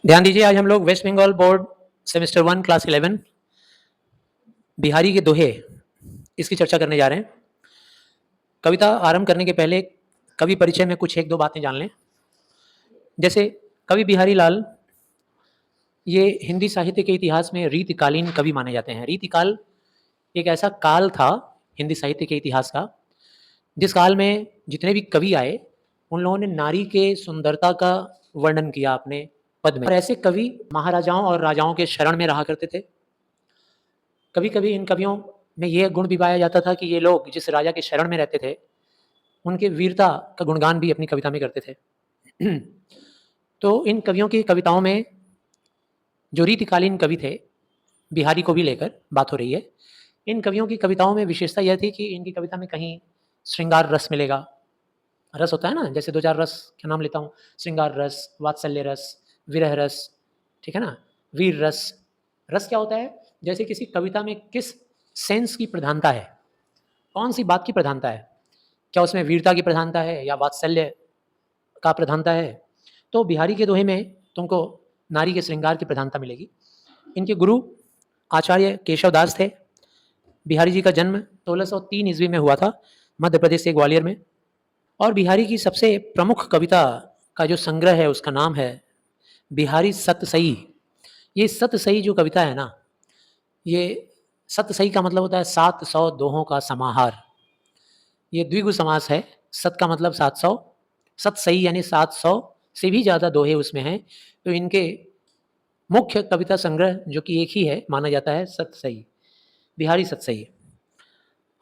ध्यान दीजिए, आज हम लोग west Bengal board semester 1 class 11 Bihari के दोहे इसकी चर्चा करने जा रहे हैं। कविता आरंभ करने के पहले कवि परिचय में कुछ एक दो बातें जान लें। जैसे कवि बिहारी लाल ये हिंदी साहित्य के इतिहास में रीतिकालीन कवि माने जाते हैं। रीतिकाल एक ऐसा काल था हिंदी साहित्य के इतिहास का जिस काल में जितने भी कवि आए उन लोगों ने नारी के सुंदरता का वर्णन किया अपने पद में। और ऐसे कवि महाराजाओं और राजाओं के शरण में रहा करते थे। कभी कभी इन कवियों में यह गुण भी पाया जाता था कि ये लोग जिस राजा के शरण में रहते थे उनके वीरता का गुणगान भी अपनी कविता में करते थे। तो इन कवियों की कविताओं में जो रीतिकालीन कवि थे, बिहारी को भी लेकर बात हो रही है, इन कवियों की कविताओं में विशेषता यह थी कि इनकी कविता में कहीं श्रृंगार रस मिलेगा। रस होता है ना, जैसे दो चार रस का नाम लेता हूँ, श्रृंगार रस, वात्सल्य रस, विरह रस, ठीक है ना, वीर रस। रस क्या होता है? जैसे किसी कविता में किस सेंस की प्रधानता है, कौन सी बात की प्रधानता है, क्या उसमें वीरता की प्रधानता है या वात्सल्य का प्रधानता है। तो बिहारी के दोहे में तुमको नारी के श्रृंगार की प्रधानता मिलेगी। इनके गुरु आचार्य केशव दास थे। बिहारी जी का जन्म 1603 ईस्वी में हुआ था, मध्य प्रदेश के ग्वालियर में। और बिहारी की सबसे प्रमुख कविता का जो संग्रह है उसका नाम है बिहारी सतसई। ये सतसई जो कविता है ना, ये सतसई का मतलब होता है 700 दोहों का समाहार। ये द्विगु समास है। सत का मतलब 700, सतसई यानी 700 से भी ज़्यादा दोहे उसमें हैं। तो इनके मुख्य कविता संग्रह जो कि एक ही है माना जाता है, सतसई, बिहारी सतसई।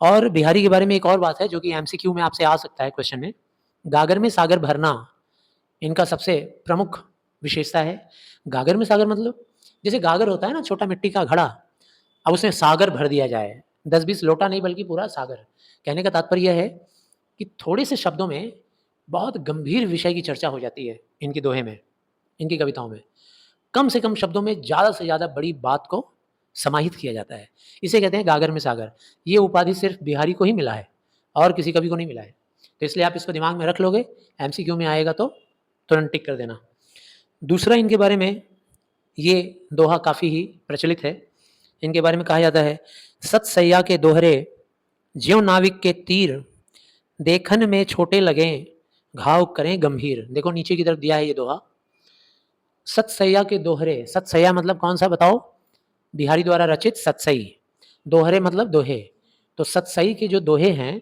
और बिहारी के बारे में एक और बात है जो कि एमसीक्यू में आपसे आ सकता है क्वेश्चन में। गागर में सागर भरना इनका सबसे प्रमुख विशेषता है। गागर में सागर मतलब जैसे गागर होता है ना, छोटा मिट्टी का घड़ा, अब उसमें सागर भर दिया जाए, 10-20 लोटा नहीं बल्कि पूरा सागर। कहने का तात्पर्य यह है कि थोड़े से शब्दों में बहुत गंभीर विषय की चर्चा हो जाती है इनकी दोहे में, इनकी कविताओं में। कम से कम शब्दों में ज़्यादा से ज़्यादा बड़ी बात को समाहित किया जाता है। इसे कहते हैं गागर में सागर। ये उपाधि सिर्फ बिहारी को ही मिला है और किसी कवि को नहीं मिला है। तो इसलिए आप इसको दिमाग में रख लोगे, एमसीक्यू में आएगा तो तुरंत टिक कर देना। दूसरा, इनके बारे में ये दोहा काफ़ी ही प्रचलित है। इनके बारे में कहा जाता है, सतसैया के दोहरे ज्यों नाविक के तीर, देखन में छोटे लगें घाव करें गंभीर। देखो नीचे की तरफ दिया है ये दोहा। सतसैया के दोहरे, सतसैया मतलब कौन सा बताओ? बिहारी द्वारा रचित सतसई। दोहरे मतलब दोहे। तो सतसई के जो दोहे हैं,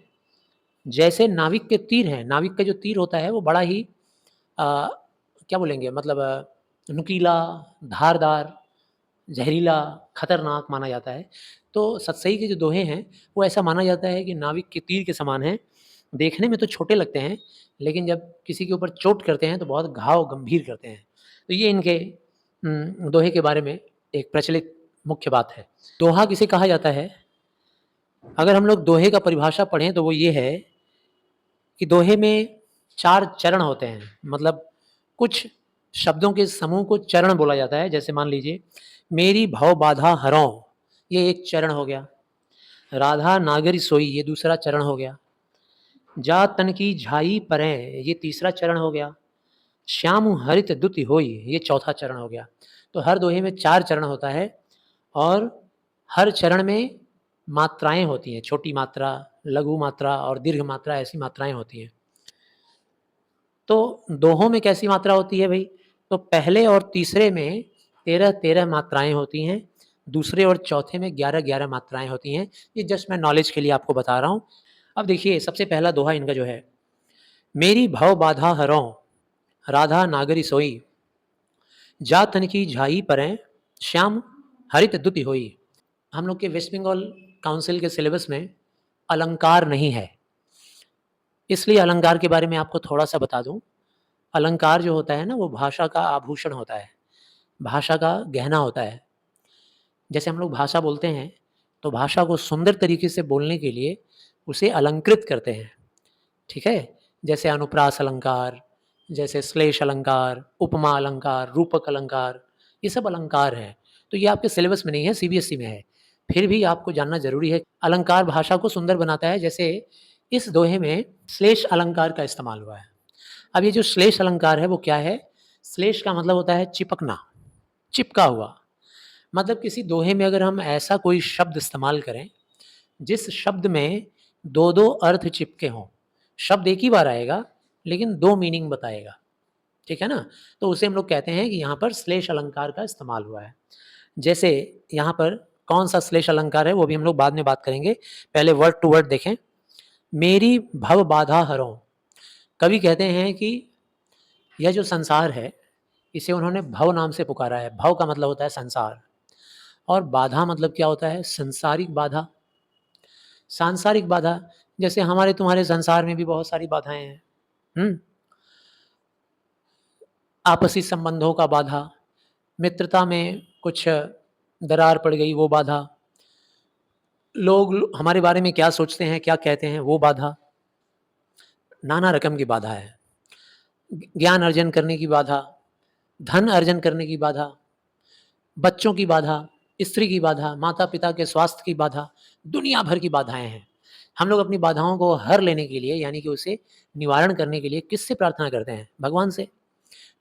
जैसे नाविक के तीर हैं, नाविक का जो तीर होता है वो बड़ा ही क्या बोलेंगे, मतलब नुकीला, धारदार, जहरीला, खतरनाक माना जाता है। तो सतसई के जो दोहे हैं वो ऐसा माना जाता है कि नाविक के तीर के समान हैं। देखने में तो छोटे लगते हैं लेकिन जब किसी के ऊपर चोट करते हैं तो बहुत घाव गंभीर करते हैं। तो ये इनके दोहे के बारे में एक प्रचलित मुख्य बात है। दोहा किसे कहा जाता है? अगर हम लोग दोहे का परिभाषा पढ़ें तो वो ये है कि दोहे में 4 चरण होते हैं। मतलब कुछ शब्दों के समूह को चरण बोला जाता है। जैसे मान लीजिए, मेरी भव बाधा हरौं, ये एक चरण हो गया। राधा नागरी सोई, ये दूसरा चरण हो गया। जा तन की झाई परें, ये तीसरा चरण हो गया। श्याम हरित दुति होई, ये चौथा चरण हो गया। तो हर दोहे में 4 चरण होता है और हर चरण में मात्राएं होती हैं, छोटी मात्रा, लघु मात्रा और दीर्घ मात्रा, ऐसी मात्राएं होती हैं। तो दोहों में कैसी मात्रा होती है भाई? तो पहले और तीसरे में 13-13 मात्राएं होती हैं, दूसरे और चौथे में 11-11 मात्राएं होती हैं। ये जस्ट मैं नॉलेज के लिए आपको बता रहा हूँ। अब देखिए, सबसे पहला दोहा इनका जो है, मेरी भव बाधा हरौं, राधा नागरी सोई, जा तन की झाई परें, श्याम हरित दुति होई। हम लोग के वेस्ट बंगाल काउंसिल के सिलेबस में अलंकार नहीं है, इसलिए अलंकार के बारे में आपको थोड़ा सा बता दूं। अलंकार जो होता है ना, वो भाषा का आभूषण होता है, भाषा का गहना होता है। जैसे हम लोग भाषा बोलते हैं तो भाषा को सुंदर तरीके से बोलने के लिए उसे अलंकृत करते हैं, ठीक है। जैसे अनुप्रास अलंकार, जैसे श्लेष अलंकार, उपमा अलंकार, रूपक अलंकार, ये सब अलंकार हैं। तो ये आपके सिलेबस में नहीं है, सीबीएसई में है, फिर भी आपको जानना जरूरी है। अलंकार भाषा को सुंदर बनाता है। जैसे इस दोहे में श्लेष अलंकार का इस्तेमाल हुआ है। अब ये जो श्लेष अलंकार है वो क्या है? श्लेष का मतलब होता है चिपकना, चिपका हुआ। मतलब किसी दोहे में अगर हम ऐसा कोई शब्द इस्तेमाल करें जिस शब्द में दो दो अर्थ चिपके हों, शब्द एक ही बार आएगा लेकिन दो मीनिंग बताएगा, ठीक है ना? तो उसे हम लोग कहते हैं कि यहाँ पर श्लेष अलंकार का इस्तेमाल हुआ है। जैसे यहाँ पर कौन सा श्लेष अलंकार है वो भी हम लोग बाद में बात करेंगे, पहले वर्ड टू वर्ड देखें। मेरी भव बाधा हरों, कवि कहते हैं कि यह जो संसार है इसे उन्होंने भव नाम से पुकारा है। भव का मतलब होता है संसार, और बाधा मतलब क्या होता है? सांसारिक बाधा। सांसारिक बाधा, जैसे हमारे तुम्हारे संसार में भी बहुत सारी बाधाएं हैं। आपसी संबंधों का बाधा, मित्रता में कुछ दरार पड़ गई वो बाधा, लोग हमारे बारे में क्या सोचते हैं क्या कहते हैं वो बाधा, नाना रकम की बाधा है। ज्ञान अर्जन करने की बाधा, धन अर्जन करने की बाधा, बच्चों की बाधा, स्त्री की बाधा, माता पिता के स्वास्थ्य की बाधा, दुनिया भर की बाधाएं हैं। हम लोग अपनी बाधाओं को हर लेने के लिए यानी कि उसे निवारण करने के लिए किससे प्रार्थना करते हैं? भगवान से।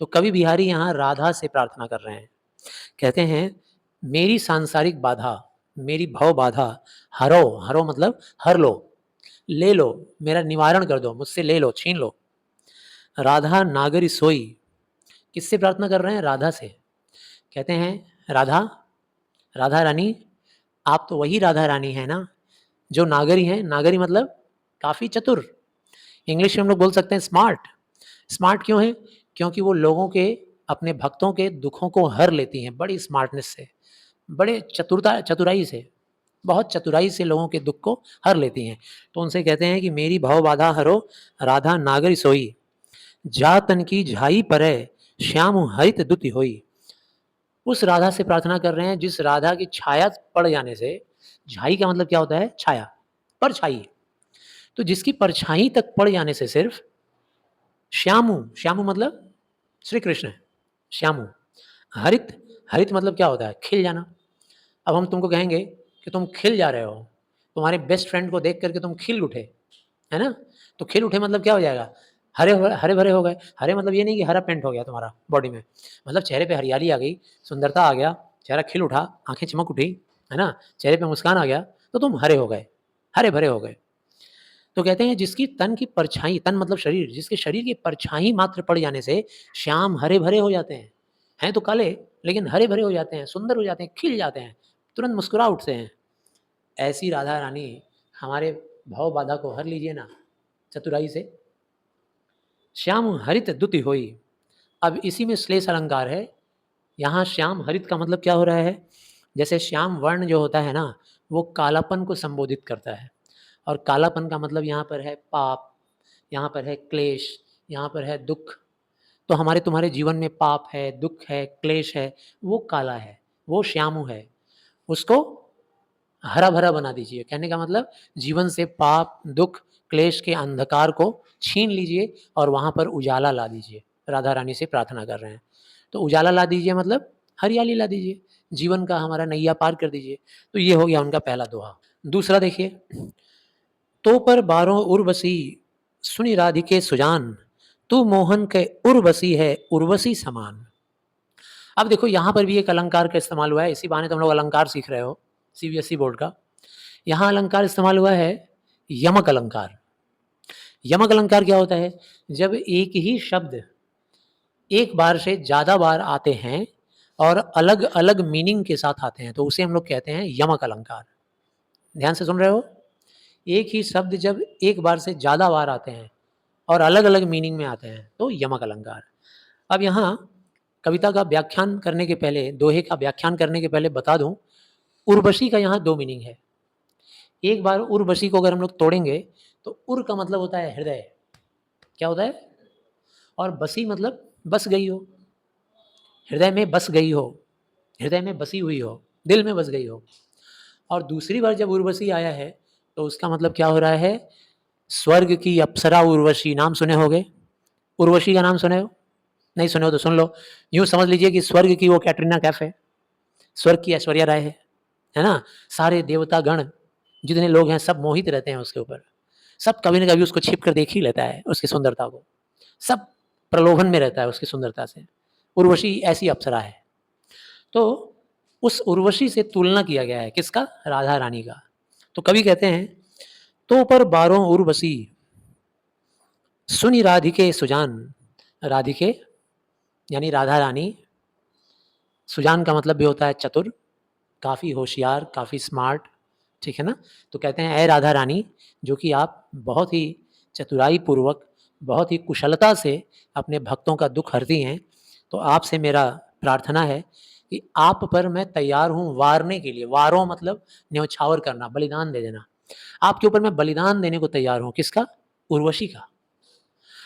तो कवि बिहारी यहाँ राधा से प्रार्थना कर रहे हैं। कहते हैं मेरी सांसारिक बाधा, मेरी भव बाधा हरो, हरो मतलब हर लो, ले लो, मेरा निवारण कर दो, मुझसे ले लो, छीन लो। राधा नागरी सोई, किससे प्रार्थना कर रहे हैं? राधा से। कहते हैं राधा, राधा रानी, आप तो वही राधा रानी है ना जो नागरी हैं। नागरी मतलब काफ़ी चतुर, इंग्लिश में हम लोग बोल सकते हैं स्मार्ट। स्मार्ट क्यों है? क्योंकि वो लोगों के, अपने भक्तों के दुखों को हर लेती हैं बड़ी स्मार्टनेस से, बड़े चतुराई से, बहुत चतुराई से लोगों के दुख को हर लेती हैं। तो उनसे कहते हैं कि मेरी भव बाधा हरो, राधा नागरी सोई, जा तन की झाई परै, श्याम हरित दुति होई। उस राधा से प्रार्थना कर रहे हैं जिस राधा की छाया पड़ जाने से, झाई का मतलब क्या होता है? छाया, परछाई। तो जिसकी परछाई तक पड़ जाने से सिर्फ श्यामू, श्यामू मतलब श्री कृष्ण है, श्यामू। हरित, हरित मतलब क्या होता है? खिल जाना। अब हम तुमको कहेंगे कि तुम खिल जा रहे हो, तुम्हारे बेस्ट फ्रेंड को देख करके तुम खिल उठे, है ना? तो खिल उठे मतलब क्या हो जाएगा? हरे हरे भरे हो गए। हरे मतलब ये नहीं कि हरा पेंट हो गया तुम्हारा बॉडी में, मतलब चेहरे पे हरियाली आ गई, सुंदरता आ गया, चेहरा खिल उठा, आंखें चमक उठी, है ना? चेहरे पे मुस्कान आ गया, तो तुम हरे हो गए, हरे भरे हो गए। तो कहते हैं जिसकी तन की परछाई, तन मतलब शरीर, जिसके शरीर की परछाई मात्र पड़ जाने से श्याम हरे भरे हो जाते हैं तो काले लेकिन हरे भरे हो जाते हैं, सुंदर हो जाते हैं, खिल जाते हैं, तुरंत मुस्कुरा उठते हैं। ऐसी राधा रानी हमारे भव बाधा को हर लीजिए ना चतुराई से। श्याम हरित दुति होई। अब इसी में श्लेष अलंकार है। यहाँ श्याम हरित का मतलब क्या हो रहा है? जैसे श्याम वर्ण जो होता है ना, वो कालापन को संबोधित करता है, और कालापन का मतलब यहाँ पर है पाप, यहाँ पर है क्लेश, यहाँ पर है दुख। तो हमारे तुम्हारे जीवन में पाप है, दुख है, क्लेश है, वो काला है, वो श्यामू है। उसको हरा भरा बना दीजिए। कहने का मतलब जीवन से पाप, दुख, क्लेश के अंधकार को छीन लीजिए और वहाँ पर उजाला ला दीजिए। राधा रानी से प्रार्थना कर रहे हैं। तो उजाला ला दीजिए मतलब हरियाली ला दीजिए, जीवन का हमारा नैया पार कर दीजिए। तो ये हो गया उनका पहला दोहा। दूसरा देखिए, तो पर बारों उर्वशी, सुनि राधिके सुजान, तू मोहन के उर्वशी है, उर्वशी समान। अब देखो यहाँ पर भी एक अलंकार का इस्तेमाल हुआ है। इसी बहाने तुम लोग अलंकार सीख रहे हो सीबीएसई बोर्ड का। यहाँ अलंकार इस्तेमाल हुआ है यमक अलंकार। यमक अलंकार क्या होता है? जब एक ही शब्द एक बार से ज़्यादा बार आते हैं और अलग अलग मीनिंग के साथ आते हैं तो उसे हम लोग कहते हैं यमक अलंकार। ध्यान से सुन रहे हो? एक ही शब्द जब एक बार से ज़्यादा बार आते हैं और अलग अलग मीनिंग में आते हैं तो यमक अलंकार। अब यहाँ कविता का व्याख्यान करने के पहले, दोहे का व्याख्यान करने के पहले बता दूं, उर्वशी का यहाँ दो मीनिंग है। एक बार उर्वशी को अगर हम लोग तोड़ेंगे तो उर का मतलब होता है हृदय, क्या होता है? और बसी मतलब बस गई हो, हृदय में बस गई हो, हृदय में बसी हुई हो, दिल में बस गई हो। और दूसरी बार जब उर्वशी आया है तो उसका मतलब क्या हो रहा है? स्वर्ग की अप्सरा उर्वशी, नाम सुने होंगे? उर्वशी का नाम सुने हो? नहीं सुने हो तो सुन लो। यूँ समझ लीजिए कि स्वर्ग की वो कैटरीना कैफ है, स्वर्ग की ऐश्वर्या राय है ना? सारे देवता गण जितने लोग हैं सब मोहित रहते हैं उसके ऊपर, सब कभी न कभी उसको छिप कर देख ही लेता है उसकी सुंदरता को, सब प्रलोभन में रहता है उसकी सुंदरता से। उर्वशी ऐसी अप्सरा है। तो उस उर्वशी से तुलना किया गया है, किसका? राधा रानी का। तो कवि कहते हैं, तो पर बारों उर्वशी सुनी राधिके सुजान। राधिके यानी राधा रानी, सुजान का मतलब भी होता है चतुर, काफ़ी होशियार, काफ़ी स्मार्ट, ठीक है ना? तो कहते हैं, ऐ राधा रानी, जो कि आप बहुत ही चतुराई पूर्वक, बहुत ही कुशलता से अपने भक्तों का दुख हरती हैं, तो आपसे मेरा प्रार्थना है कि आप पर मैं तैयार हूँ वारने के लिए। वारो मतलब न्यौछावर करना, बलिदान दे देना। आपके ऊपर मैं बलिदान देने को तैयार हूँ। किसका? उर्वशी का।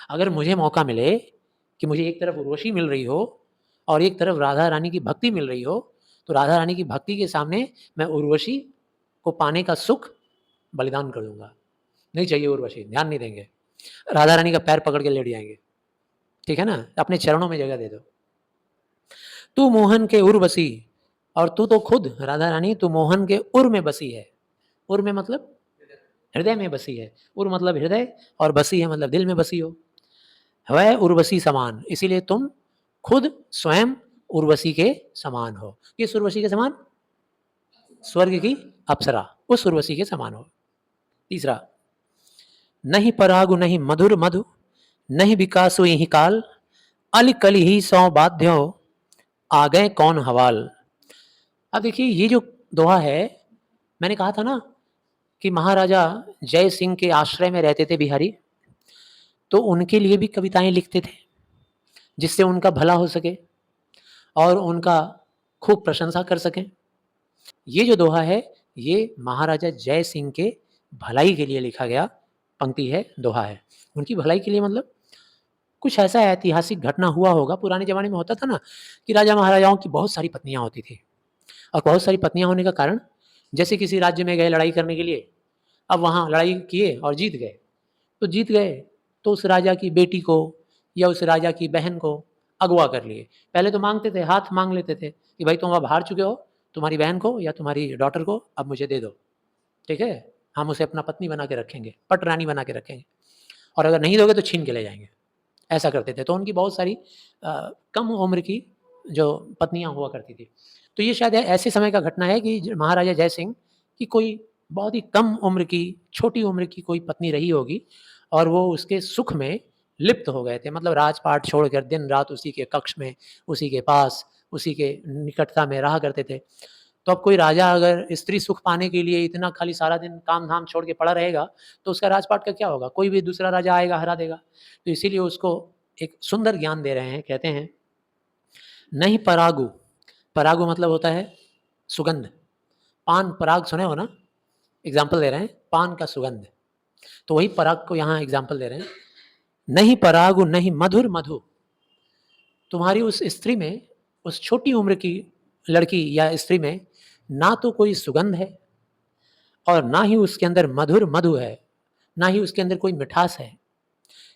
अगर मुझे मौका मिले कि मुझे एक तरफ उर्वशी मिल रही हो और एक तरफ राधा रानी की भक्ति मिल रही हो, तो राधा रानी की भक्ति के सामने मैं उर्वशी को पाने का सुख बलिदान कर दूंगा। नहीं चाहिए उर्वशी, ध्यान नहीं देंगे, राधा रानी का पैर पकड़ के लेट जाएंगे, ठीक है ना? अपने चरणों में जगह दे दो। तू मोहन के उर बसी, और तू तो खुद राधा रानी, तू मोहन के उर में बसी है। उर में मतलब हृदय में बसी है। उर मतलब हृदय, और बसी है मतलब दिल में बसी हो। वह उर्वशी समान, इसीलिए तुम खुद स्वयं उर्वशी के समान हो। किस उर्वशी के समान? स्वर्ग की अप्सरा, उस उर्वशी के समान हो। तीसरा, नहीं परागु नहीं मधुर मधु, नहीं विकासु यही काल, अल कली ही सौ बाध्यो, आ गए कौन हवाल। अब देखिए, ये जो दोहा है, मैंने कहा था ना कि महाराजा जय सिंह के आश्रय में रहते थे बिहारी, तो उनके लिए भी कविताएं लिखते थे, जिससे उनका भला हो सके और उनका खूब प्रशंसा कर सकें। ये जो दोहा है, ये महाराजा जय सिंह के भलाई के लिए लिखा गया पंक्ति है, दोहा है। उनकी भलाई के लिए मतलब कुछ ऐसा ऐतिहासिक घटना हुआ होगा। पुराने ज़माने में होता था ना कि राजा महाराजाओं की बहुत सारी पत्नियाँ होती थी, और बहुत सारी पत्नियाँ होने का कारण, जैसे किसी राज्य में गए लड़ाई करने के लिए, अब वहाँ लड़ाई किए और जीत गए, तो जीत गए तो उस राजा की बेटी को या उस राजा की बहन को अगवा कर लिए। पहले तो मांगते थे, हाथ मांग लेते थे कि भाई तुम अब हार चुके हो, तुम्हारी बहन को या तुम्हारी डॉटर को अब मुझे दे दो, ठीक है, हम उसे अपना पत्नी बना के रखेंगे, पट रानी बना के रखेंगे, और अगर नहीं दोगे तो छीन के ले जाएंगे। ऐसा करते थे। तो उनकी बहुत सारी कम उम्र की जो पत्नियां हुआ करती थी। तो ये शायद ऐसे समय का घटना है कि महाराजा जय सिंह की कोई बहुत ही कम उम्र की, छोटी उम्र की कोई पत्नी रही होगी, और वो उसके सुख में लिप्त हो गए थे। मतलब राजपाट छोड़कर दिन रात उसी के कक्ष में, उसी के पास, उसी के निकटता में रहा करते थे। तो अब कोई राजा अगर स्त्री सुख पाने के लिए इतना खाली सारा दिन काम धाम छोड़ के पड़ा रहेगा, तो उसका राजपाट का क्या होगा? कोई भी दूसरा राजा आएगा, हरा देगा। तो इसीलिए उसको एक सुंदर ज्ञान दे रहे हैं। कहते हैं, नहीं परागु, परागु मतलब होता है सुगंध। पान पराग सुने हो ना? एग्जाम्पल दे रहे हैं, पान का सुगंध। तो वही पराग को यहाँ एग्जाम्पल दे रहे हैं। नहीं परागु नहीं मधुर मधु, तुम्हारी उस स्त्री में, उस छोटी उम्र की लड़की या स्त्री में ना तो कोई सुगंध है, और ना ही उसके अंदर मधुर मधु है, ना ही उसके अंदर कोई मिठास है।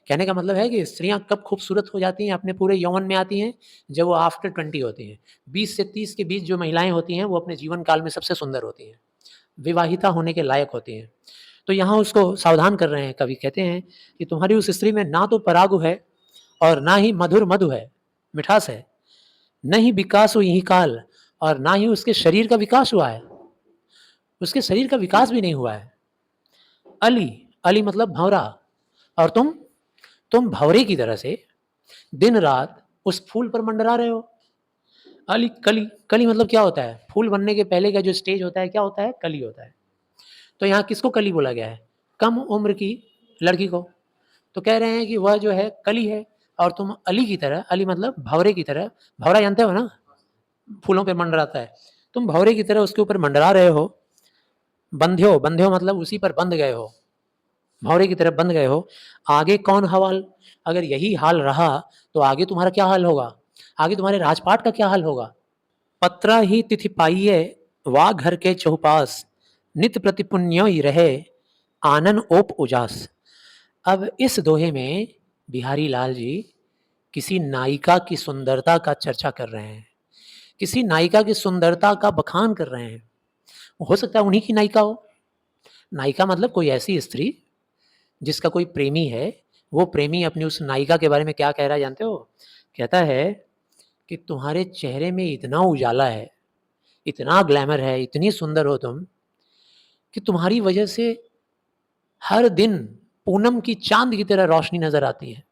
कहने का मतलब है कि स्त्रियां कब खूबसूरत हो जाती हैं, अपने पूरे यौवन में आती हैं, जब वो आफ्टर 20 होती हैं। 20 से 30 के बीच जो महिलाएं होती हैं, वो अपने जीवन काल में सबसे सुंदर होती हैं, विवाहिता होने के लायक होती हैं। तो यहाँ उसको सावधान कर रहे हैं कवि। कहते हैं कि तुम्हारी उस स्त्री में ना तो परागु है, और ना ही मधुर मधु है, मिठास है, न ही विकास हो यही काल, और ना ही उसके शरीर का विकास हुआ है। उसके शरीर का विकास भी नहीं हुआ है। अली, अली मतलब भंवरा, और तुम भंवरे की तरह से दिन रात उस फूल पर मंडरा रहे हो। अली कली, कली मतलब क्या होता है? फूल बनने के पहले का जो स्टेज होता है, क्या होता है? कली होता है। तो यहाँ किसको कली बोला गया है? कम उम्र की लड़की को। तो कह रहे हैं कि वह जो है कली है, और तुम अली की तरह, अली मतलब भंवरे की तरह, भंवरा जानते हो ना, फूलों पे मंडराता है, तुम भंवरे की तरह उसके ऊपर मंडरा रहे हो। बंध्यो, बंध्यो मतलब उसी पर बंध गए हो, भंवरे की तरफ बंध गए हो। आगे कौन हवाल? अगर यही हाल रहा तो आगे तुम्हारा क्या हाल होगा? आगे तुम्हारे राजपाट का क्या हाल होगा? पत्रा ही तिथि पाइये, वा घर के चौपास, नित प्रति पुण्य ही रहे, आनन ओप उजास। अब इस दोहे में बिहारी लाल जी किसी नायिका की सुंदरता का चर्चा कर रहे हैं, किसी नायिका की सुंदरता का बखान कर रहे हैं। हो सकता है उन्हीं की नायिका हो। नायिका मतलब कोई ऐसी स्त्री जिसका कोई प्रेमी है, वो प्रेमी अपनी उस नायिका के बारे में क्या कह रहा है जानते हो? कहता है कि तुम्हारे चेहरे में इतना उजाला है, इतना ग्लैमर है, इतनी सुंदर हो तुम कि तुम्हारी वजह से हर दिन पूनम की चांद की तरह रोशनी नजर आती है।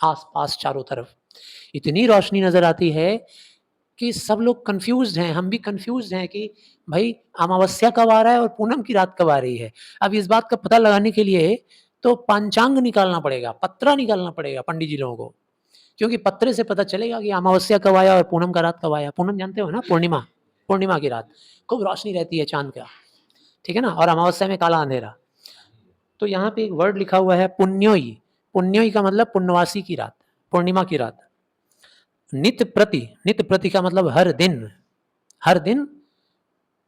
आस-पास चारों तरफ इतनी रोशनी नजर आती है कि सब लोग कंफ्यूज्ड हैं, हम भी कंफ्यूज्ड हैं कि भाई अमावस्या कब आ रहा है और पूनम की रात कब आ रही है। अब इस बात का पता लगाने के लिए तो पंचांग निकालना पड़ेगा, पत्रा निकालना पड़ेगा पंडित जी लोगों को, क्योंकि पत्रे से पता चलेगा कि अमावस्या कब आया और पूनम का रात कब आया। पूनम जानते हो ना, पूर्णिमा, पूर्णिमा की रात खूब रोशनी रहती है चांद का, ठीक है ना, और अमावस्या में काला अंधेरा। तो यहाँ पे एक वर्ड लिखा हुआ है पुण्योई। पुण्योई का मतलब पुण्यवासी की रात, पूर्णिमा की रात। नित्य प्रति, नित्य प्रति का मतलब हर दिन, हर दिन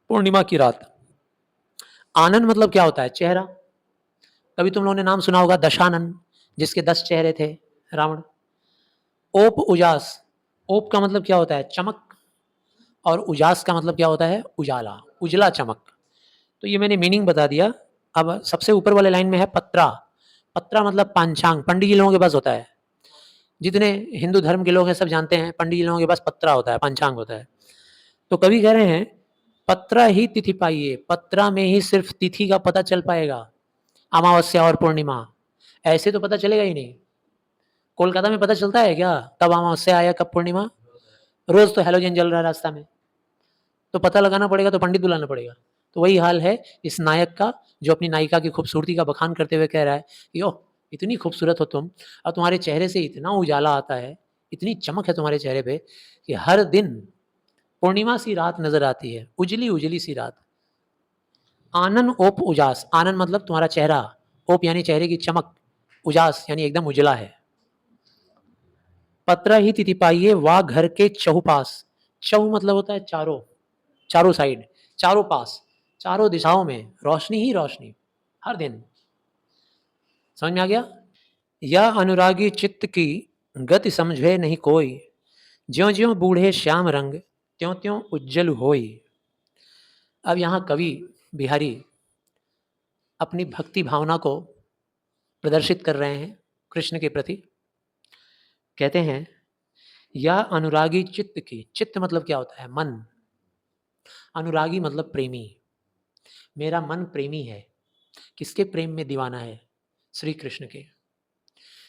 पूर्णिमा की रात। आनन मतलब क्या होता है? चेहरा। कभी तुम लोगों ने नाम सुना होगा दशानन, जिसके 10 चेहरे थे रावण। ओप उजास, ओप का मतलब क्या होता है? चमक, और उजास का मतलब क्या होता है? उजाला, उजला चमक। तो ये मैंने मीनिंग बता दिया। अब सबसे ऊपर वाले लाइन में है पत्रा। पत्रा मतलब पांचांग, पंडित जी लोगों के पास होता है। जितने हिंदू धर्म के लोग हैं सब जानते हैं पंडित जी लोगों के पास पत्रा होता है, पंचांग होता है। तो कवि कह रहे हैं पत्रा ही तिथि पाइए, पत्रा में ही सिर्फ तिथि का पता चल पाएगा, अमावस्या और पूर्णिमा। ऐसे तो पता चलेगा ही नहीं। कोलकाता में पता चलता है क्या कब अमावस्या आया कब पूर्णिमा? रोज तो हेलोजन जल रहा है रास्ता में। तो पता लगाना पड़ेगा तो पंडित बुलाना पड़ेगा। तो वही हाल है इस नायक का, जो अपनी नायिका की खूबसूरती का बखान करते हुए कह रहा है कि ओह इतनी खूबसूरत हो तुम, और तुम्हारे चेहरे से इतना उजाला आता है, इतनी चमक है तुम्हारे चेहरे पे कि हर दिन पूर्णिमा सी रात नजर आती है, उजली उजली सी रात। आनन ओप उजास, आनन मतलब तुम्हारा चेहरा, ओप यानी चेहरे की चमक, उजास यानी एकदम उजला है। पत्र ही तिथि पाइए वा घर के चहुपास, चहु मतलब होता है चारों, चारों साइड, चारों पास, चारों दिशाओं में रोशनी ही रोशनी हर दिन। समझ में आ गया? यह अनुरागी चित्त की गति समझे नहीं कोई, ज्यों ज्यों बूढ़े श्याम रंग त्यों त्यों उज्जवल होई। अब यहाँ कवि बिहारी अपनी भक्ति भावना को प्रदर्शित कर रहे हैं कृष्ण के प्रति। कहते हैं या अनुरागी चित्त की, चित्त मतलब क्या होता है? मन। अनुरागी मतलब प्रेमी। मेरा मन प्रेमी है। किसके प्रेम में दीवाना है? श्री कृष्ण के।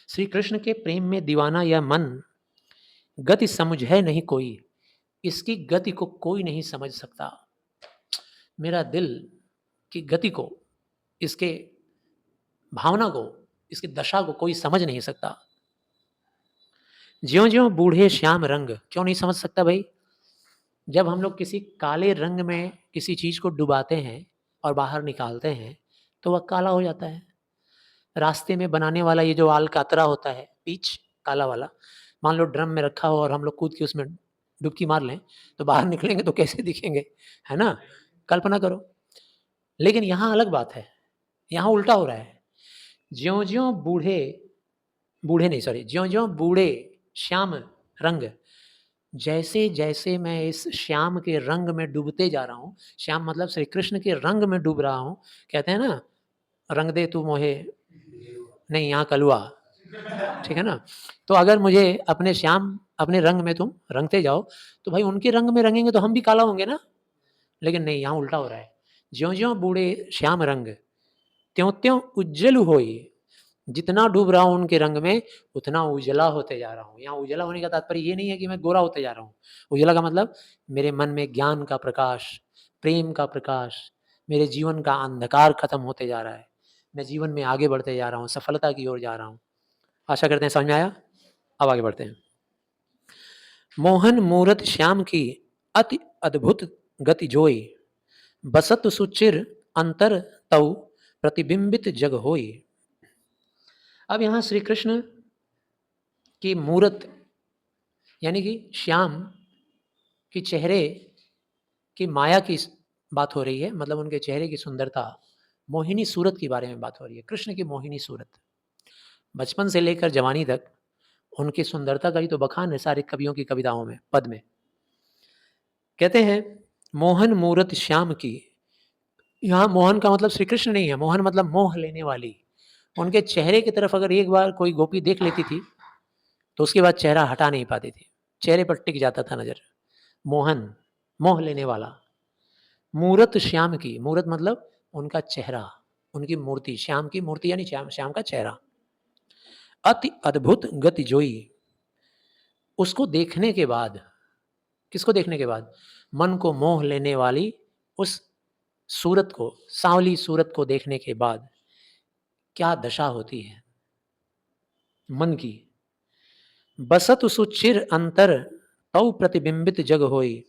श्री कृष्ण के प्रेम में दीवाना यह मन गति समझ है नहीं कोई, इसकी गति को कोई नहीं समझ सकता। मेरा दिल की गति को, इसके भावना को, इसकी दशा को कोई समझ नहीं सकता। ज्यों ज्यों बूढ़े श्याम रंग, क्यों नहीं समझ सकता भाई? जब हम लोग किसी काले रंग में किसी चीज को डुबाते हैं और बाहर निकालते हैं तो वह काला हो जाता है। रास्ते में बनाने वाला ये जो आलकातरा होता है, पीच काला वाला, मान लो ड्रम में रखा हो और हम लोग कूद के उसमें डुबकी मार लें तो बाहर निकलेंगे तो कैसे दिखेंगे, है ना? कल्पना करो। लेकिन यहाँ अलग बात है, यहाँ उल्टा हो रहा है। ज्यों ज्यों बूढ़े, बूढ़े नहीं सॉरी, ज्यों ज्यों बूढ़े श्याम रंग, जैसे जैसे मैं इस श्याम के रंग में डूबते जा रहा हूँ, श्याम मतलब श्री कृष्ण के रंग में डूब रहा हूँ। कहते हैं ना, रंग दे तू मोहे, नहीं यहाँ कलुआ, ठीक है ना? तो अगर मुझे अपने श्याम, अपने रंग में तुम रंगते जाओ तो भाई उनके रंग में रंगेंगे तो हम भी काला होंगे ना। लेकिन नहीं, यहाँ उल्टा हो रहा है। ज्यों ज्यों बूढ़े श्याम रंग त्यों त्यों उज्जवल होई, जितना डूब रहा हूँ उनके रंग में उतना उजला होते जा रहा हूँ। यहाँ उजला होने का तात्पर्य ये नहीं है कि मैं गोरा होते जा रहा हूँ। उजला का मतलब मेरे मन में ज्ञान का प्रकाश, प्रेम का प्रकाश, मेरे जीवन का अंधकार खत्म होते जा रहा है। मैं जीवन में आगे बढ़ते जा रहा हूँ, सफलता की ओर जा रहा हूँ। आशा करते हैं समझ में आया। अब आगे बढ़ते हैं। मोहन मूरत श्याम की अति अद्भुत गति जोई, बसत सुचिर अंतर तव प्रतिबिंबित जग होई। अब यहाँ श्री कृष्ण की मूरत यानी कि श्याम की चेहरे की माया की बात हो रही है, मतलब उनके चेहरे की सुंदरता, मोहिनी सूरत के बारे में बात हो रही है। कृष्ण की मोहिनी सूरत, बचपन से लेकर जवानी तक उनकी सुंदरता का ही तो बखान है सारे कवियों की कविताओं में, पद में। कहते हैं मोहन मूरत श्याम की, यहाँ मोहन का मतलब श्री कृष्ण नहीं है, मोहन मतलब मोह लेने वाली। उनके चेहरे की तरफ अगर एक बार कोई गोपी देख लेती थी तो उसके बाद चेहरा हटा नहीं पाती थी। चेहरे पर टिक जाता था नजर। मोहन, मोह लेने वाला। मूरत श्याम की, मूरत मतलब उनका चेहरा, उनकी मूर्ति, श्याम की मूर्ति यानी श्याम, श्याम का चेहरा। अति अद्भुत गति जोई, उसको देखने के बाद, किसको देखने के बाद? मन को मोह लेने वाली उस सूरत को, सांवली सूरत को देखने के बाद क्या दशा होती है मन की। बसत सुचिर अंतर तौ प्रतिबिंबित जग होई,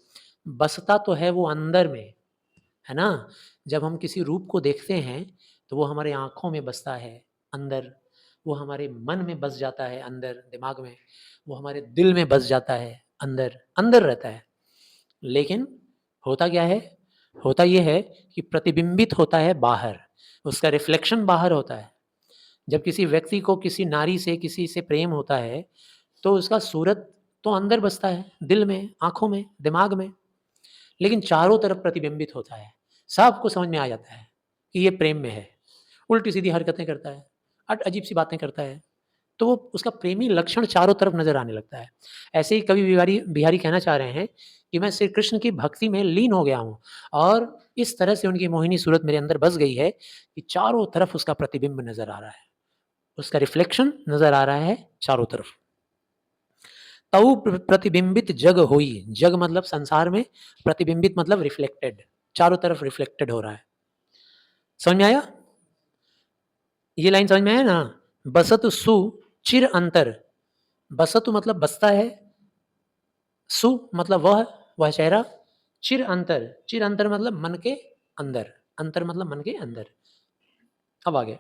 बसता तो है वो अंदर में, है ना। जब हम किसी रूप को देखते हैं तो वो हमारे आंखों में बसता है अंदर, वो हमारे मन में बस जाता है अंदर दिमाग में, वो हमारे दिल में बस जाता है अंदर, अंदर रहता है। लेकिन होता क्या है? होता ये है कि प्रतिबिंबित होता है बाहर, उसका रिफ्लेक्शन बाहर होता है। जब किसी व्यक्ति को किसी नारी से, किसी से प्रेम होता है तो उसका सूरत तो अंदर बसता है, दिल में, आंखों में, दिमाग में, लेकिन चारों तरफ प्रतिबिंबित होता है। सबको समझ में आ जाता है कि ये प्रेम में है। उल्टी सीधी हरकतें करता है, अजीब सी बातें करता है, तो वो उसका प्रेमी लक्षण चारों तरफ नजर आने लगता है। ऐसे ही कवि बिहारी बिहारी कहना चाह रहे हैं कि मैं श्री कृष्ण की भक्ति में लीन हो गया हूँ और इस तरह से उनकी मोहिनी सूरत मेरे अंदर बस गई है कि चारों तरफ उसका प्रतिबिंब नजर आ रहा है, उसका रिफ्लेक्शन नजर आ रहा है चारों तरफ। तऊ प्रतिबिंबित जग होई, जग मतलब संसार में, प्रतिबिंबित मतलब रिफ्लेक्टेड, चारों तरफ रिफ्लेक्टेड हो रहा है। समझ में आया? ये लाइन समझ में आया ना? बसत सु चिर अंतर, बसतु मतलब बसता है, सु मतलब वह चेहरा, चिर अंतर, चिर अंतर मतलब मन के अंदर, अंतर मतलब मन के अंदर। अब आगे,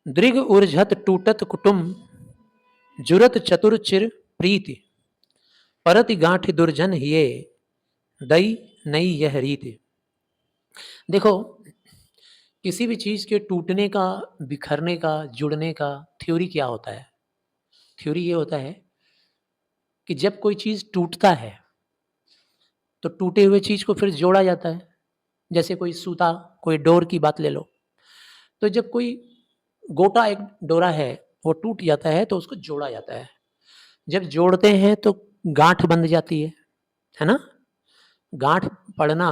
दृग उर्झत टूटत कुटुम जुरत चतुर चिर प्रीति, परति गांठ दुर्जन हिये दई नई यह रीति। देखो, किसी भी चीज के टूटने का, बिखरने का, जुड़ने का थ्योरी क्या होता है? थ्योरी ये होता है कि जब कोई चीज टूटता है तो टूटे हुए चीज को फिर जोड़ा जाता है। जैसे कोई सूता, कोई डोर की बात ले लो, तो जब कोई गोटा एक डोरा है वो टूट जाता है तो उसको जोड़ा जाता है। जब जोड़ते हैं तो गांठ बंध जाती है ना। गांठ पड़ना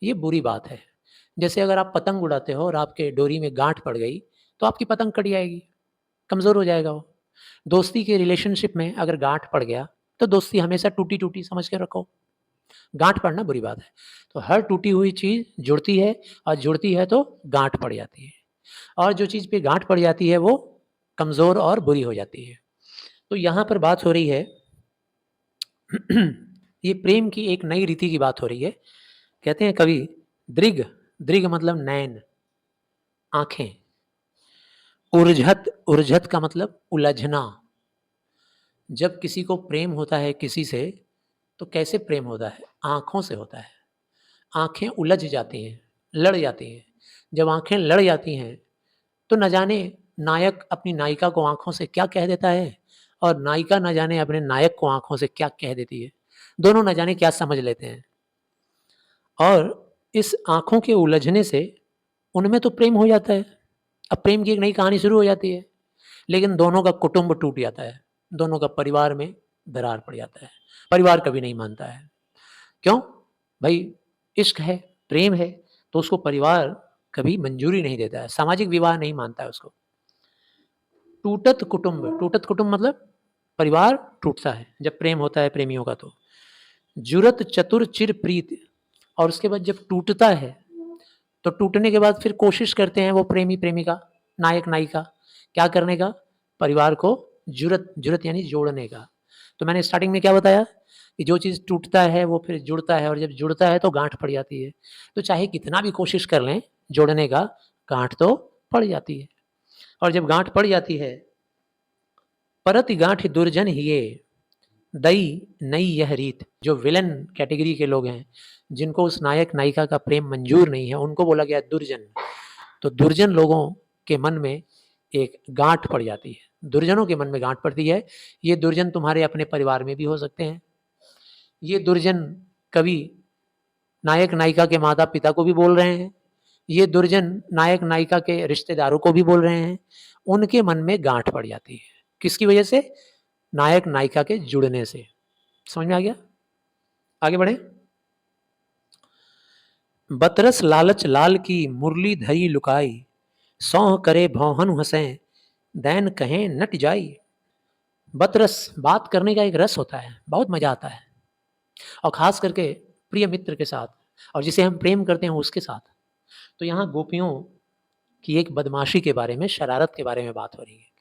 ये बुरी बात है। जैसे अगर आप पतंग उड़ाते हो और आपके डोरी में गांठ पड़ गई तो आपकी पतंग कट जाएगी, कमज़ोर हो जाएगा वो। दोस्ती के रिलेशनशिप में अगर गांठ पड़ गया तो दोस्ती हमेशा टूटी टूटी समझ के रखो, गांठ पड़ना बुरी बात है। तो हर टूटी हुई चीज़ जुड़ती है और जुड़ती है तो गांठ पड़ जाती है, और जो चीज़ पे गांठ पड़ जाती है वो कमज़ोर और बुरी हो जाती है। तो यहाँ पर बात हो रही है ये प्रेम की एक नई रीति की बात हो रही है। कहते हैं कवि, दृग, दृग मतलब नैन, आंखें। उर्झत, उर्झत का मतलब उलझना। जब किसी को प्रेम होता है किसी से तो कैसे प्रेम होता है? आंखों से होता है। आंखें उलझ जाती हैं, लड़ जाती हैं। जब आंखें लड़ जाती हैं तो न जाने नायक अपनी नायिका को आंखों से क्या कह देता है और नायिका न जाने अपने नायक को आंखों से क्या कह देती है। दोनों न जाने क्या समझ लेते हैं, और इस आंखों के उलझने से उनमें तो प्रेम हो जाता है। अब प्रेम की एक नई कहानी शुरू हो जाती है, लेकिन दोनों का कुटुंब टूट जाता है, दोनों का परिवार में दरार पड़ जाता है। परिवार कभी नहीं मानता है। क्यों? भाई, इश्क है, प्रेम है, तो उसको परिवार कभी मंजूरी नहीं देता है, सामाजिक विवाह नहीं मानता है उसको। टूटत कुटुंब, टूटत कुटुंब मतलब परिवार टूटता है जब प्रेम होता है प्रेमियों का। तो जुरत चतुर चिर प्रीत, और उसके बाद जब टूटता है तो टूटने के बाद फिर कोशिश करते हैं वो प्रेमी प्रेमिका, नायक नायिका, क्या करने का? परिवार को जुरत, जुरत यानी जोड़ने का। तो मैंने स्टार्टिंग में क्या बताया कि जो चीज़ टूटता है वो फिर जुड़ता है, और जब जुड़ता है तो गांठ पड़ जाती है। तो चाहे कितना भी कोशिश कर लें जोड़ने का, गांठ तो पड़ जाती है। और जब गांठ पड़ जाती है, परति गांठ दुर्जन हिये दई नई यह रीत। जो विलन कैटेगरी के लोग हैं, जिनको उस नायक नायिका का प्रेम मंजूर नहीं है, उनको बोला गया दुर्जन। तो दुर्जन लोगों के मन में एक गांठ पड़ जाती है, दुर्जनों के मन में गांठ पड़ती है। ये दुर्जन तुम्हारे अपने परिवार में भी हो सकते हैं। ये दुर्जन कवि नायक नायिका के माता पिता को भी बोल रहे हैं, ये दुर्जन नायक नायिका के रिश्तेदारों को भी बोल रहे हैं। उनके मन में गांठ पड़ जाती है, किसकी वजह से? नायक नायिका के जुड़ने से। समझ में आ गया? आगे बढ़े। बतरस लालच लाल की मुरली धरी लुकाई, सौह करे भौहन हंसें दैन कहें नट जाई। बतरस बात करने का एक रस होता है, बहुत मजा आता है, और खास करके प्रिय मित्र के साथ, और जिसे हम प्रेम करते हैं उसके साथ। तो यहाँ गोपियों की एक बदमाशी के बारे में, शरारत के बारे में बात हो रही है।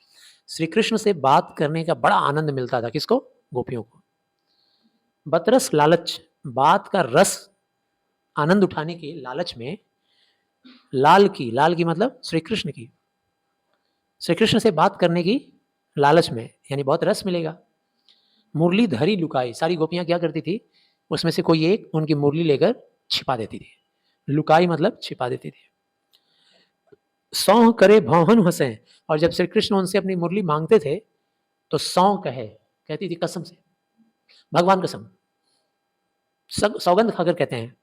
श्री कृष्ण से बात करने का बड़ा आनंद मिलता था, किसको? गोपियों को। बतरस लालच, बात का रस आनंद उठाने के लालच में, लाल की मतलब श्री कृष्ण की, श्री कृष्ण से बात करने की लालच में, यानी बहुत रस मिलेगा। मुरली धरी लुकाई, सारी गोपियां क्या करती थी, उसमें से कोई एक उनकी मुरली लेकर छिपा देती थी। लुकाई मतलब छिपा देती थी। सौह करे भौहन हंसे, और जब श्री कृष्ण उनसे अपनी मुरली मांगते थे तो सौं कहती थी कसम से, भगवान कसम, सौगंध खाकर कहते हैं,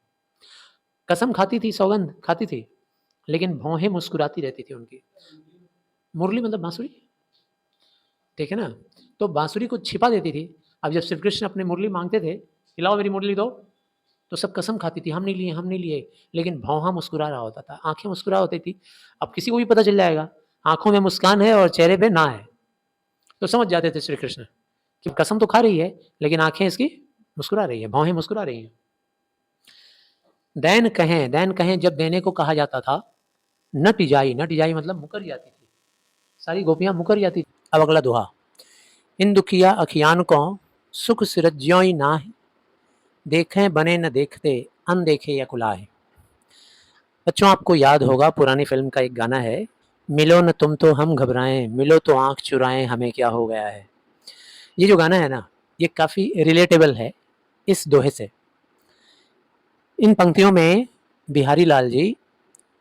कसम खाती थी, सौगंध खाती थी, लेकिन भौहें मुस्कुराती रहती थी उनकी। मुरली मतलब बांसुरी, ठीक है ना? तो बांसुरी को छिपा देती थी। अब जब श्री कृष्ण अपने मुरली मांगते थे, हिलाओ मेरी मुरली दो, तो सब कसम खाती थी, हम नहीं लिए, हम नहीं लिए, लेकिन भौहा मुस्कुरा रहा होता था, आंखें मुस्कुरा होती थी। अब किसी को भी पता चल जाएगा आंखों में मुस्कान है और चेहरे पे ना है, तो समझ जाते थे श्री कृष्ण कि कसम तो खा रही है लेकिन आंखें इसकी मुस्कुरा रही है, भौहें मुस्कुरा रही हैं। दैन कहें जब देने को कहा जाता था, नट जाई मतलब मुकर जाती थी, सारी गोपियां मुकर जाती थी। अब अगला दोहा। इन दुखिया अखियान को सुख सिरज्योई ना है, देखें बने न देखते अनदेखे या कुलाए। बच्चों, आपको याद होगा पुरानी फिल्म का एक गाना है, मिलो न तुम तो हम घबराएं, मिलो तो आंख चुराएं, हमें क्या हो गया है। ये जो गाना है ना, ये काफ़ी रिलेटेबल है इस दोहे से। इन पंक्तियों में बिहारी लाल जी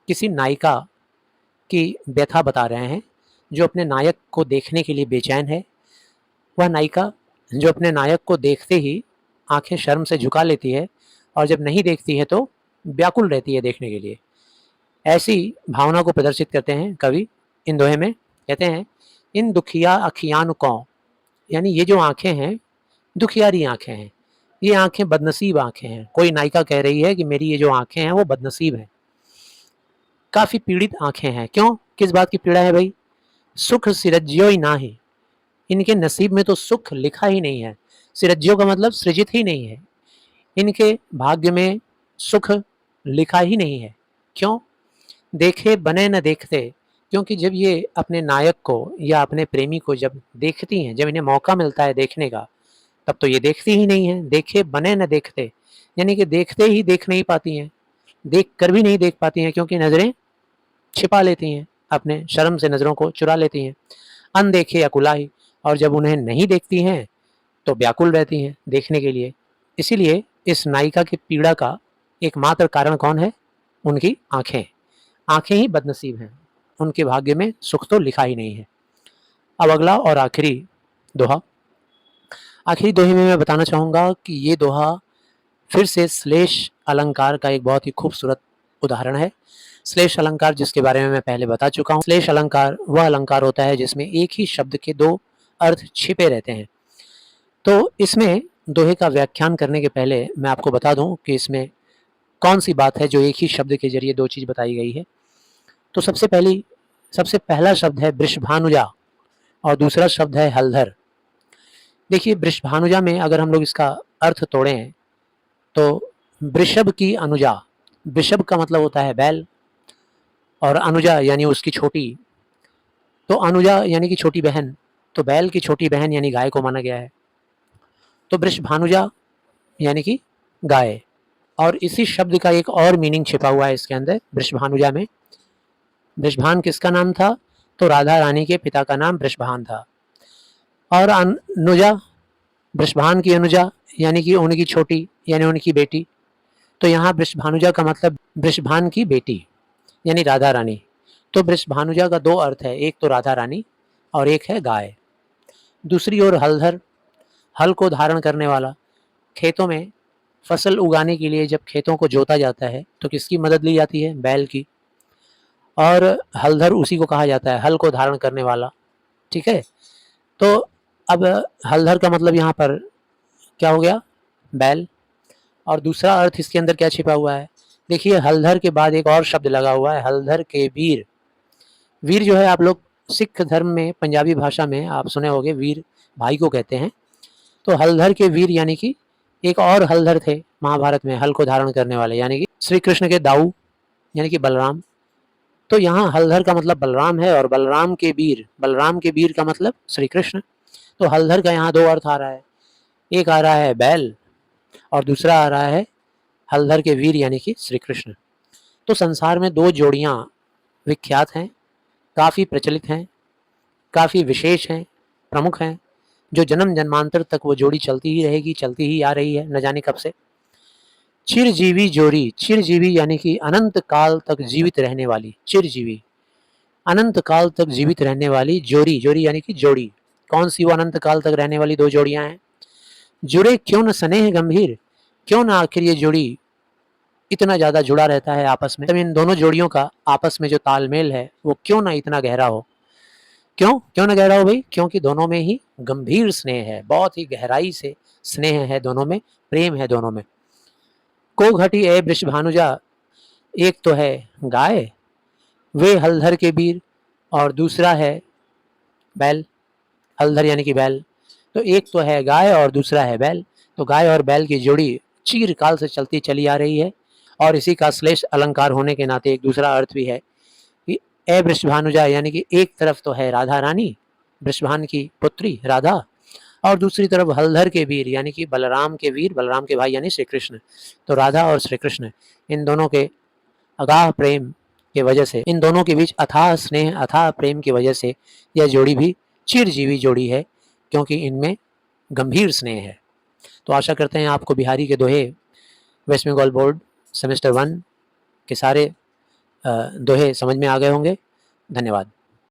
किसी नायिका की व्यथा बता रहे हैं जो अपने नायक को देखने के लिए बेचैन है। वह नायिका जो अपने नायक को देखते ही आंखें शर्म से झुका लेती है, और जब नहीं देखती है तो व्याकुल रहती है देखने के लिए। ऐसी भावना को प्रदर्शित करते हैं कवि इन दोहे में। कहते हैं, इन दुखिया अखियान को, यानी ये जो आंखें हैं, दुखियारी आंखें हैं, ये आंखें बदनसीब आंखें हैं। कोई नायिका कह रही है कि मेरी ये जो आंखें हैं वो बदनसीब हैं, काफ़ी पीड़ित आंखें हैं। क्यों? किस बात की पीड़ा है भाई? सुख सिरज्यो ही ना ही, इनके नसीब में तो सुख लिखा ही नहीं है। सिरज्यो का मतलब सृजित ही नहीं है, इनके भाग्य में सुख लिखा ही नहीं है। क्यों? देखे बने न देखते, क्योंकि जब ये अपने नायक को या अपने प्रेमी को जब देखती हैं, जब इन्हें मौका मिलता है देखने का, तब तो ये देखती ही नहीं है। देखे बने न देखते, यानी कि देखते ही देख नहीं पाती हैं, देख कर भी नहीं देख पाती हैं, क्योंकि नज़रें छिपा लेती हैं, अपने शर्म से नज़रों को चुरा लेती हैं। अनदेखे या कुलाई, और जब उन्हें नहीं देखती हैं तो व्याकुल रहती हैं देखने के लिए। इसीलिए इस नायिका की पीड़ा का एकमात्र कारण कौन है? उनकी आंखें। आंखें ही बदनसीब हैं, उनके भाग्य में सुख तो लिखा ही नहीं है। अब अगला और आखिरी दोहा। आखिरी दोहे में मैं बताना चाहूँगा कि ये दोहा फिर से श्लेष अलंकार का एक बहुत ही खूबसूरत उदाहरण है। श्लेष अलंकार, जिसके बारे में मैं पहले बता चुका हूँ। श्लेष अलंकार वह अलंकार होता है जिसमें एक ही शब्द के दो अर्थ छिपे रहते हैं। तो इसमें दोहे का व्याख्यान करने के पहले मैं आपको बता दूं कि इसमें कौन सी बात है जो एक ही शब्द के जरिए दो चीज़ बताई गई है। तो सबसे पहला शब्द है वृषभानुजा, और दूसरा शब्द है हलधर। देखिए, वृषभानुजा में अगर हम लोग इसका अर्थ तोड़ें तो वृषभ की अनुजा, वृषभ का मतलब होता है बैल, और अनुजा यानी उसकी छोटी, तो अनुजा यानी कि छोटी बहन, तो बैल की छोटी बहन यानी गाय को माना गया है। तो वृषभानुजा यानी कि गाय। और इसी शब्द का एक और मीनिंग छिपा हुआ है इसके अंदर, वृषभानुजा में। वृषभान किसका नाम था? तो राधा रानी के पिता का नाम वृषभान था। और अनुजा, वृषभान की अनुजा यानी कि उनकी छोटी, यानी उनकी बेटी। तो यहाँ वृषभानुजा का मतलब वृषभान की बेटी यानी राधा रानी। तो वृषभानुजा का दो अर्थ है, एक तो राधा रानी और एक है गाय। दूसरी ओर हलधर, हल को धारण करने वाला। खेतों में फसल उगाने के लिए जब खेतों को जोता जाता है तो किसकी मदद ली जाती है? बैल की। और हलधर उसी को कहा जाता है, हल को धारण करने वाला। ठीक है, तो अब हलधर का मतलब यहाँ पर क्या हो गया? बैल। और दूसरा अर्थ इसके अंदर क्या छिपा हुआ है? देखिए, हलधर के बाद एक और शब्द लगा हुआ है, हलधर के वीर। वीर जो है, आप लोग सिख धर्म में, पंजाबी भाषा में आप सुने होंगे, वीर भाई को कहते हैं। तो हलधर के वीर यानी कि एक और हलधर थे महाभारत में, हल को धारण करने वाले, यानी कि श्री कृष्ण के दाऊ यानी कि बलराम। तो यहाँ हलधर का मतलब बलराम है, और बलराम के वीर का मतलब श्री कृष्ण। तो हलधर का यहाँ दो अर्थ आ रहा है, एक आ रहा है बैल और दूसरा आ रहा है हलधर के वीर यानी कि श्री कृष्ण। तो संसार में दो जोड़ियाँ विख्यात हैं, काफ़ी प्रचलित हैं, काफ़ी विशेष हैं, प्रमुख हैं, जो जन्म जन्मांतर तक वो जोड़ी चलती ही रहेगी, चलती ही आ रही है, न जाने कब से। चिरजीवी जोड़ी, चिरजीवी यानी कि अनंत काल तक जीवित रहने वाली, चिरजीवी अनंत काल तक जीवित रहने वाली जोड़ी, जोड़ी यानी कि जोड़ी। कौन सी वो अनंत काल तक रहने वाली दो जोड़ियां हैं? जुड़े क्यों न स्नेह गंभीर, क्यों ना आखिर ये जोड़ी इतना ज़्यादा जुड़ा रहता है आपस में, तब इन दोनों जोड़ियों का आपस में जो तालमेल है वो क्यों ना इतना गहरा हो। क्यों क्यों ना गहरा हो भाई? क्योंकि दोनों में ही गंभीर स्नेह है, बहुत ही गहराई से स्नेह है दोनों में, प्रेम है दोनों में। को घटी ए वृषभानुजा, एक तो है गाय, वे हलधर के वीर, और दूसरा है बैल। हलधर यानी कि बैल। तो एक तो है गाय और दूसरा है बैल। तो गाय और बैल की जोड़ी चिरकाल से चलती चली आ रही है, और इसी का श्लेष अलंकार होने के नाते एक दूसरा अर्थ भी है कि ए वृषभानुजा, यानी कि एक तरफ तो है राधा रानी, वृषभान की पुत्री राधा, और दूसरी तरफ हलधर के वीर यानी कि बलराम के वीर, बलराम के भाई यानी श्री कृष्ण। तो राधा और श्री कृष्ण, इन दोनों के अगाध प्रेम के वजह से, इन दोनों के बीच अथाह स्नेह, अथाह प्रेम की वजह से यह जोड़ी भी चिरजीवी जोड़ी है, क्योंकि इनमें गंभीर स्नेह है। तो आशा करते हैं आपको बिहारी के दोहे वेस्ट बंगाल बोर्ड सेमेस्टर 1 के सारे दोहे समझ में आ गए होंगे। धन्यवाद।